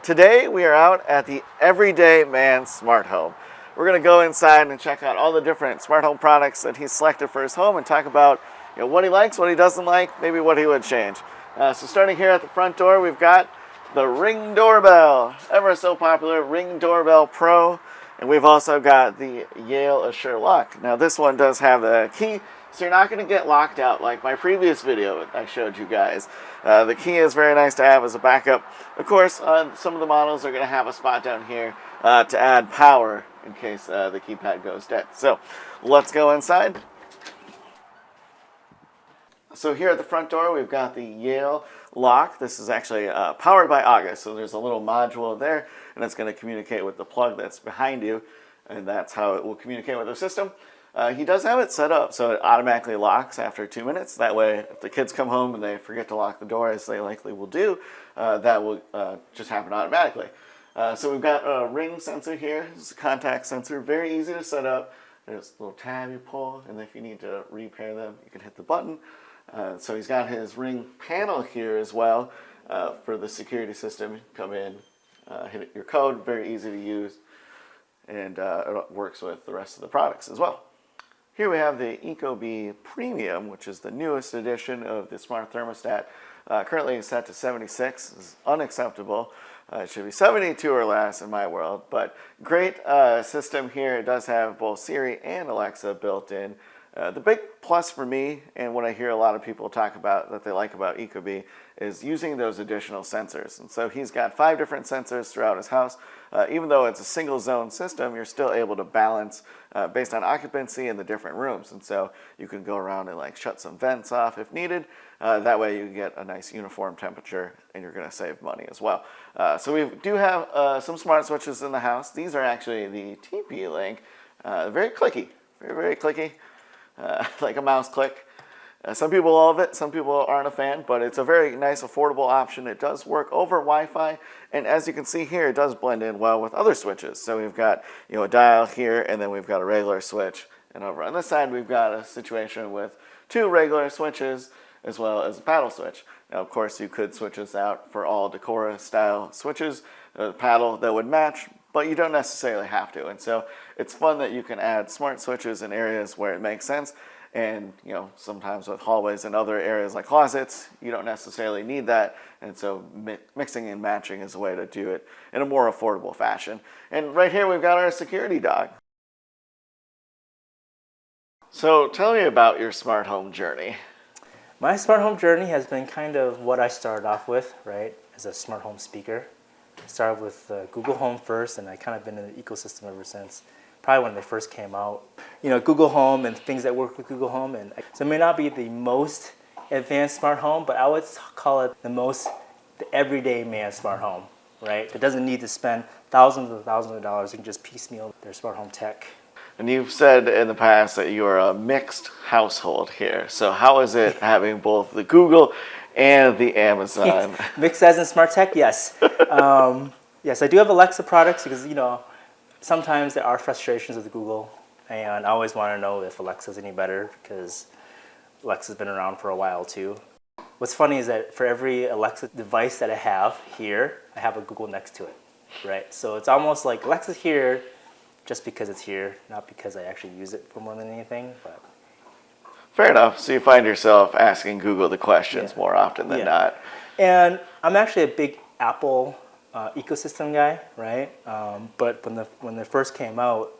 Today we are out at the Everyday Man Smart Home. We're going to go inside and check out all the different smart home products that he's selected for his home and talk about what he likes, what he doesn't like, maybe what he would change. So starting here at the front door, we've got the Ring Doorbell, ever so popular Ring Doorbell Pro. And we've also got the Yale Assure Lock. Now this one does have the key, so you're not going to get locked out like my previous video I showed you guys. The key is very nice to have as a backup. Of course, some of the models are going to have a spot down here to add power in case the keypad goes dead. So let's go inside. So here at the front door, we've got the Yale lock. This is actually powered by August. So there's a little module there, and it's going to communicate with the plug that's behind you, and that's how it will communicate with the system. He does have it set up so it automatically locks after 2 minutes. That way, if the kids come home and they forget to lock the door, as they likely will do, that will just happen automatically. So we've got a ring sensor here. It's a contact sensor, very easy to set up. There's a little tab you pull, and if you need to repair them, you can hit the button. So he's got his ring panel here as well for the security system. Come in, hit your code, very easy to use, and it works with the rest of the products as well. Here we have the ecobee Premium, which is the newest edition of the smart thermostat. Currently it's set to 76. This is unacceptable. It should be 72 or less in my world, but great system here. It does have both Siri and Alexa built in. The big plus for me, and what I hear a lot of people talk about that they like about ecobee, is using those additional sensors. And so he's got 5 different sensors throughout his house. Even though it's a single zone system, you're still able to balance based on occupancy in the different rooms. And so you can go around and like shut some vents off if needed. That way you get a nice uniform temperature, and you're going to save money as well. So we do have some smart switches in the house. These are actually the TP-Link. Very clicky, very clicky. Like a mouse click. Some people love it, some people aren't a fan, but it's a very nice, affordable option. It does work over Wi-Fi, and as you can see here, it does blend in well with other switches. So we've got a dial here, and then we've got a regular switch. And over on this side, we've got a situation with 2 regular switches as well as a paddle switch. Now, of course, you could switch this out for all Decora style switches, a paddle that would match, but you don't necessarily have to. And so it's fun that you can add smart switches in areas where it makes sense. And sometimes with hallways and other areas like closets, you don't necessarily need that. And so mixing and matching is a way to do it in a more affordable fashion. And right here we've got our security dog. So tell me about your smart home journey. My smart home journey has been kind of what I started off with, right, as a smart home speaker. I started with Google Home first, and I kind of been in the ecosystem ever since. Probably when they first came out. Google Home and things that work with Google Home. And so it may not be the most advanced smart home, but I would call it the everyday man smart home, right? It doesn't need to spend thousands and thousands of dollars. You can just piecemeal their smart home tech. And you've said in the past that you are a mixed household here. So how is it having both the Google and the Amazon? Mixed as in smart tech, yes. Yes, I do have Alexa products because, sometimes there are frustrations with Google, and I always want to know if Alexa's any better because Alexa's been around for a while too. What's funny is that for every Alexa device that I have here, I have a Google next to it, right? So it's almost like Alexa's here just because it's here, not because I actually use it for more than anything. But fair enough. So you find yourself asking Google the questions more often than not. And I'm actually a big Apple ecosystem guy, right? But when they first came out,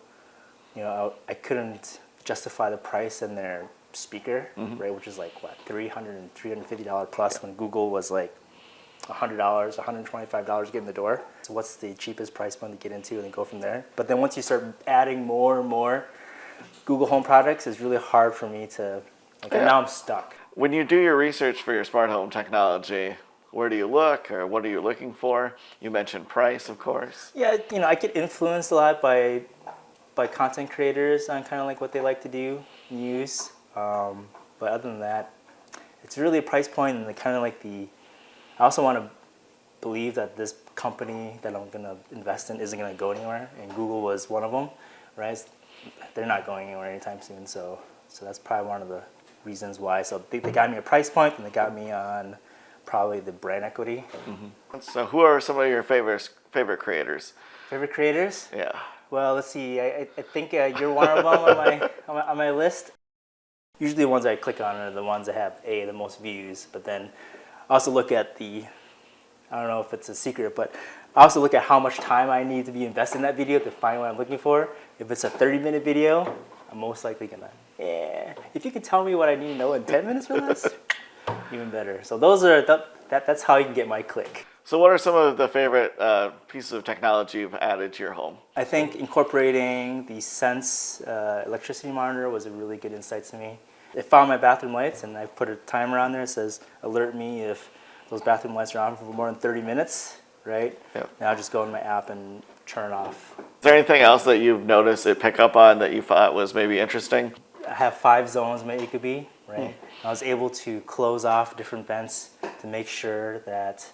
I couldn't justify the price in their speaker, right? Which is like what, $300 and $350 plus, when Google was like $100, $125 to get in the door. So what's the cheapest price point to get into, and then go from there? But then once you start adding more and more Google Home products, it's really hard for me to. Now I'm stuck. When you do your research for your smart home technology, where do you look, or what are you looking for? You mentioned price, of course. Yeah, I get influenced a lot by content creators on kind of like what they like to do and use. But other than that, it's really a price point, and kind of like I also want to believe that this company that I'm going to invest in isn't going to go anywhere, and Google was one of them, right? They're not going anywhere anytime soon, so that's probably one of the reasons why. So they got me a price point, and they got me on probably the brand equity. So who are some of your favorite creators? Favorite creators? Yeah. Well, let's see. I think you're one of them on my list. Usually the ones I click on are the ones that have the most views, but then I also look at I don't know if it's a secret, but I also look at how much time I need to be invested in that video to find what I'm looking for. If it's a 30-minute video, I'm most likely gonna, if you can tell me what I need to know in 10 minutes or less, even better. So those are, that's how you can get my click. So what are some of the favorite pieces of technology you've added to your home? I think incorporating the Sense electricity monitor was a really good insight to me. It found my bathroom lights, and I put a timer on there that says, alert me if those bathroom lights are on for more than 30 minutes, right? Yep. Now I'll just go in my app and turn it off. Is there anything else that you've noticed it pick up on that you thought was maybe interesting? I have 5 zones in my Ecobee, right? I was able to close off different vents to make sure that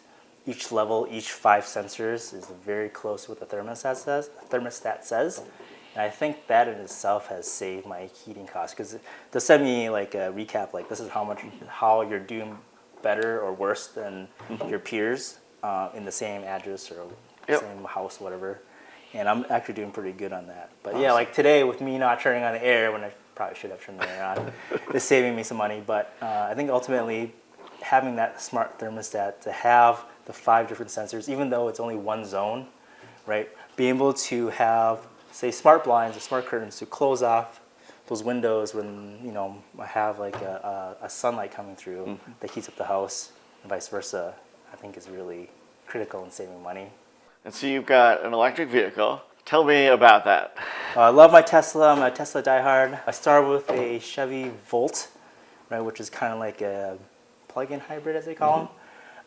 each level, each 5 sensors is very close to what the thermostat says. And I think that in itself has saved my heating costs, because they'll send me like a recap, like this is how you're doing better or worse than your peers in the same address or same house, whatever. And I'm actually doing pretty good on that. But yeah, like today with me not turning on the air when I probably should have turned the air on, it's saving me some money. But I think ultimately having that smart thermostat to have the 5 different sensors, even though it's only one zone, right? Being able to have, say, smart blinds or smart curtains to close off those windows when, you know, I have like a sunlight coming through that heats up the house and vice versa, I think is really critical in saving money. And so you've got an electric vehicle. Tell me about that. I love my Tesla. I'm a Tesla diehard. I started with a Chevy Volt, right, which is kind of like a plug-in hybrid, as they call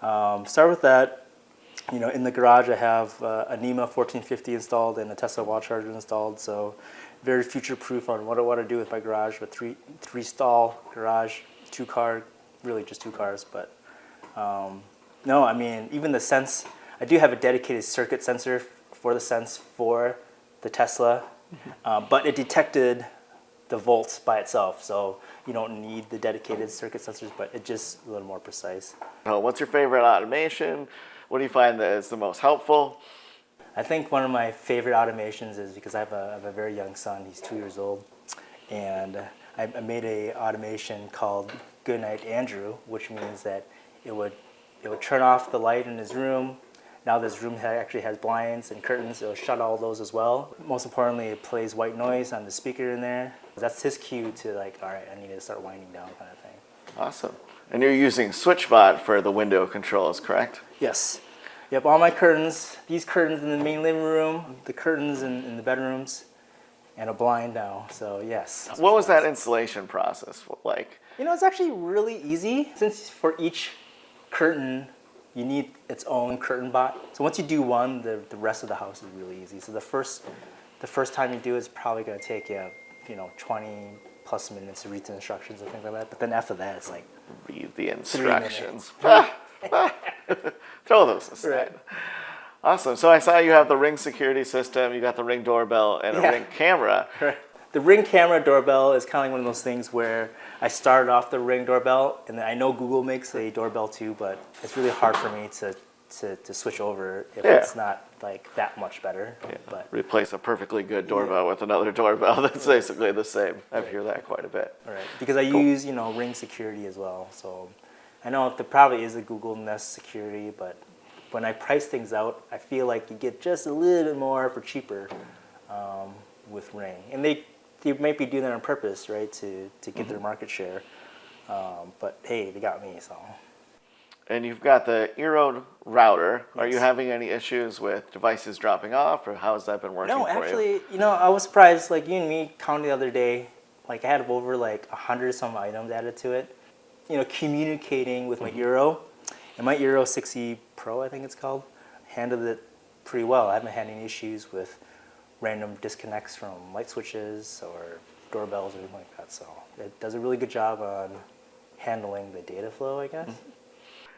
them. Start with that. You know, in the garage, I have a NEMA 1450 installed and a Tesla wall charger installed. So very future-proof on what I want to do with my garage. With three stall garage, 2 car, really just 2 cars. But no, I mean, even the Sense. I do have a dedicated circuit sensor for the Sense for the Tesla, but it detected the volts by itself, so you don't need the dedicated circuit sensors, but it's just a little more precise. What's your favorite automation? What do you find that is the most helpful? I think one of my favorite automations is because I have a very young son, he's 2 years old, and I made a automation called Goodnight Andrew, which means that it would turn off the light in his room. Now this room actually has blinds and curtains. It'll shut all those as well. Most importantly, it plays white noise on the speaker in there. That's his cue to like, all right, I need to start winding down kind of thing. Awesome. And you're using SwitchBot for the window controls, correct? Yes. Yep, all my curtains, these curtains in the main living room, the curtains in the bedrooms, and a blind now, so yes. What was that installation process like? You know, it's actually really easy. Since for each curtain, you need its own curtain bot. So once you do one, the rest of the house is really easy. So the first time you do it, it's probably going to take you, 20 plus minutes to read the instructions and things like that. But then after that, it's like Read the instructions. Throw those aside. Right. Awesome. So I saw you have the Ring security system. You got the Ring doorbell and a Ring camera. Right. The Ring camera doorbell is kind of like one of those things where I started off the Ring doorbell, and then I know Google makes a doorbell too, but it's really hard for me to switch over if it's not like that much better. Yeah. But Replace a perfectly good doorbell with another doorbell that's basically the same. I hear that quite a bit. right, because I use Ring security as well, so I know there probably is a Google Nest security, but when I price things out, I feel like you get just a little bit more for cheaper with Ring, and they might be doing that on purpose, right, to get their market share. But hey, they got me, so. And you've got the Eero router. Are you Yes. having any issues with devices dropping off, or how has that been working No, for you? actually, I was surprised. Like you and me counted the other day, like I had over like 100 some items added to it. Communicating with my Eero, and my Eero 6E Pro, I think it's called, handled it pretty well. I haven't had any issues with random disconnects from light switches or doorbells or anything like that. So it does a really good job on handling the data flow, I guess.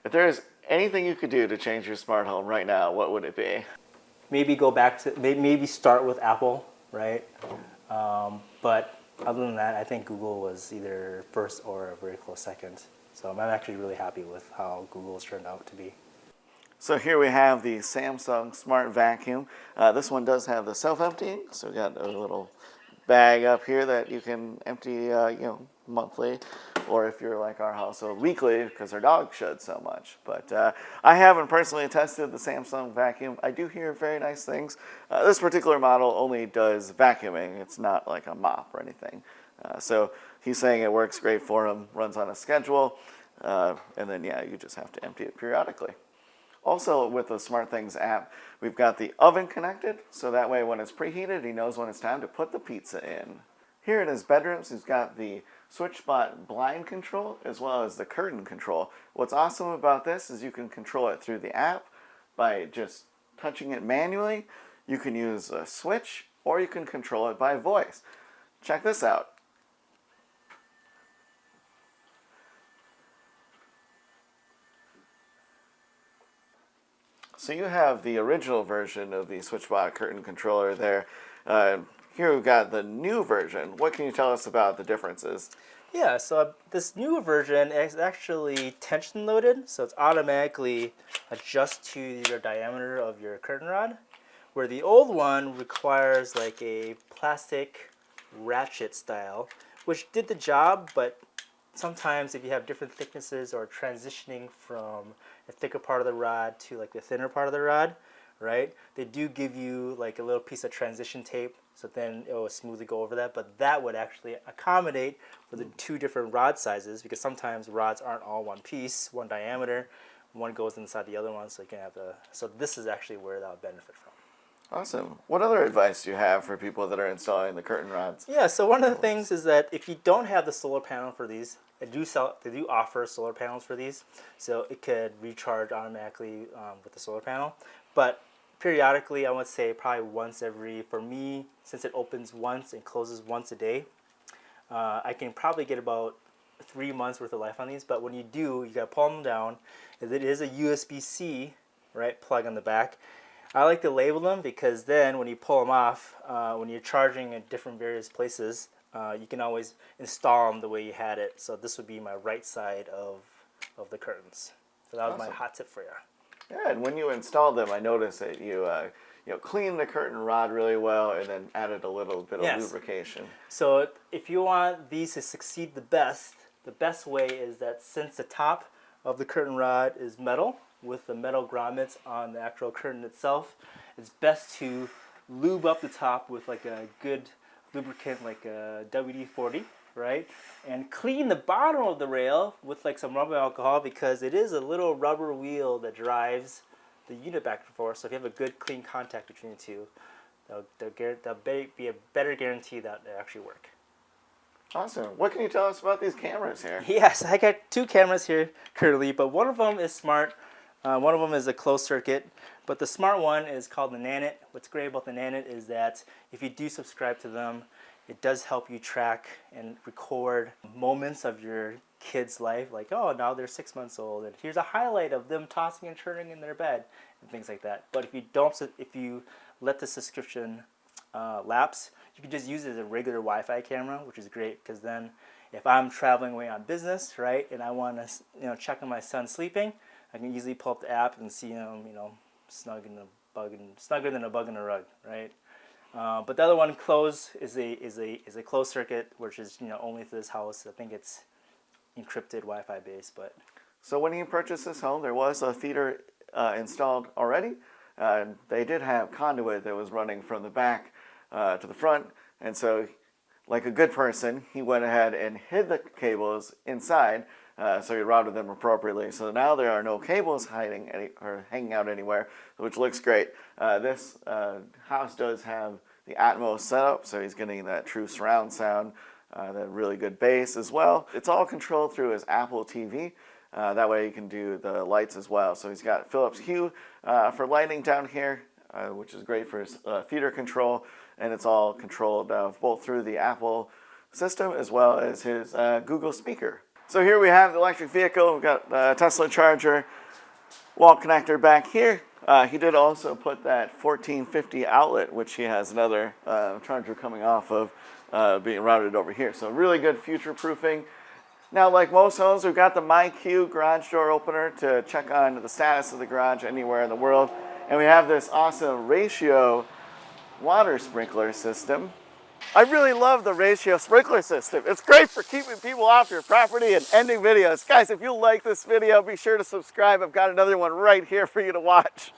If there is anything you could do to change your smart home right now, what would it be? Maybe go back to, maybe start with Apple, right? But other than that, I think Google was either first or a very close second So I'm actually really happy with how Google's turned out to be. So here we have the Samsung Smart Vacuum. This one does have the self-emptying, so we got a little bag up here that you can empty, monthly, or if you're like our household, weekly, because our dog sheds so much. But I haven't personally tested the Samsung vacuum. I do hear very nice things. This particular model only does vacuuming. It's not like a mop or anything. So he's saying it works great for him, runs on a schedule, and then you just have to empty it periodically. Also, with the SmartThings app, we've got the oven connected, so that way when it's preheated, he knows when it's time to put the pizza in. Here in his bedrooms, he's got the SwitchBot blind control as well as the curtain control. What's awesome about this is you can control it through the app by just touching it manually. You can use a switch, or you can control it by voice. Check this out. So you have the original version of the SwitchBot curtain controller there. Here we've got the new version. What can you tell us about the differences? Yeah, so this new version is actually tension loaded, so it's automatically adjust to your diameter of your curtain rod, where the old one requires like a plastic ratchet style, which did the job, but sometimes if you have different thicknesses or transitioning from a thicker part of the rod to like the thinner part of the rod, right? They do give you like a little piece of transition tape, so then it will smoothly go over that, but that would actually accommodate for the two different rod sizes, because sometimes rods aren't all one piece, one diameter, one goes inside the other one, so you can have so this is actually where that would benefit from. Awesome. What other advice do you have for people that are installing the curtain rods? Yeah, so one of the things is that if you don't have the solar panel for these, they do offer solar panels for these, so it could recharge automatically with the solar panel. But periodically, I would say probably once every, for me, since it opens once and closes once a day, I can probably get about 3 months worth of life on these. But when you do, you gotta pull them down. It is a USB-C, right, plug on the back. I like to label them because then when you pull them off, when you're charging at different various places, you can always install them the way you had it. So this would be my right side of the curtains. So that was my hot tip for you. Yeah, and when you installed them, I noticed that you cleaned the curtain rod really well and then added a little bit of lubrication. So if you want these to succeed the best way is that since the top of the curtain rod is metal, with the metal grommets on the actual curtain itself, it's best to lube up the top with like a good lubricant like a WD-40, right? And clean the bottom of the rail with like some rubbing alcohol, because it is a little rubber wheel that drives the unit back and forth. So if you have a good clean contact between the two, that'll be a better guarantee that they actually work. Awesome. What can you tell us about these cameras here? Yes, I got 2 cameras here currently, but one of them is smart. One of them is a closed circuit, but the smart one is called the Nanit. What's great about the Nanit is that if you do subscribe to them, it does help you track and record moments of your kid's life, like, oh, now they're 6 months old, and here's a highlight of them tossing and turning in their bed, and things like that. But if you let the subscription lapse, you can just use it as a regular Wi-Fi camera, which is great, because then if I'm traveling away on business, right, and I want to check on my son sleeping, I can easily pull up the app and see him, snugger than a bug in a rug, right? But the other one, closed, is a closed circuit, which is only to this house. I think it's encrypted Wi-Fi based, but. So when you purchased this home, there was a feeder installed already. They did have conduit that was running from the back to the front, and so, like a good person, he went ahead and hid the cables inside. So he routed them appropriately. So now there are no cables hanging out anywhere, which looks great. This house does have the Atmos setup, so he's getting that true surround sound, that really good bass as well. It's all controlled through his Apple TV. That way you can do the lights as well. So he's got Philips Hue for lighting down here, which is great for his feeder control, and it's all controlled both through the Apple system as well as his Google speaker. So here we have the electric vehicle. We've got the Tesla charger, wall connector back here. He did also put that 1450 outlet, which he has another charger coming off of being routed over here. So really good future proofing. Now, like most homes, we've got the MyQ garage door opener to check on the status of the garage anywhere in the world. And we have this awesome Ratio water sprinkler system. I really love the Ratio sprinkler system. It's great for keeping people off your property and ending videos. Guys, if you like this video, be sure to subscribe. I've got another one right here for you to watch.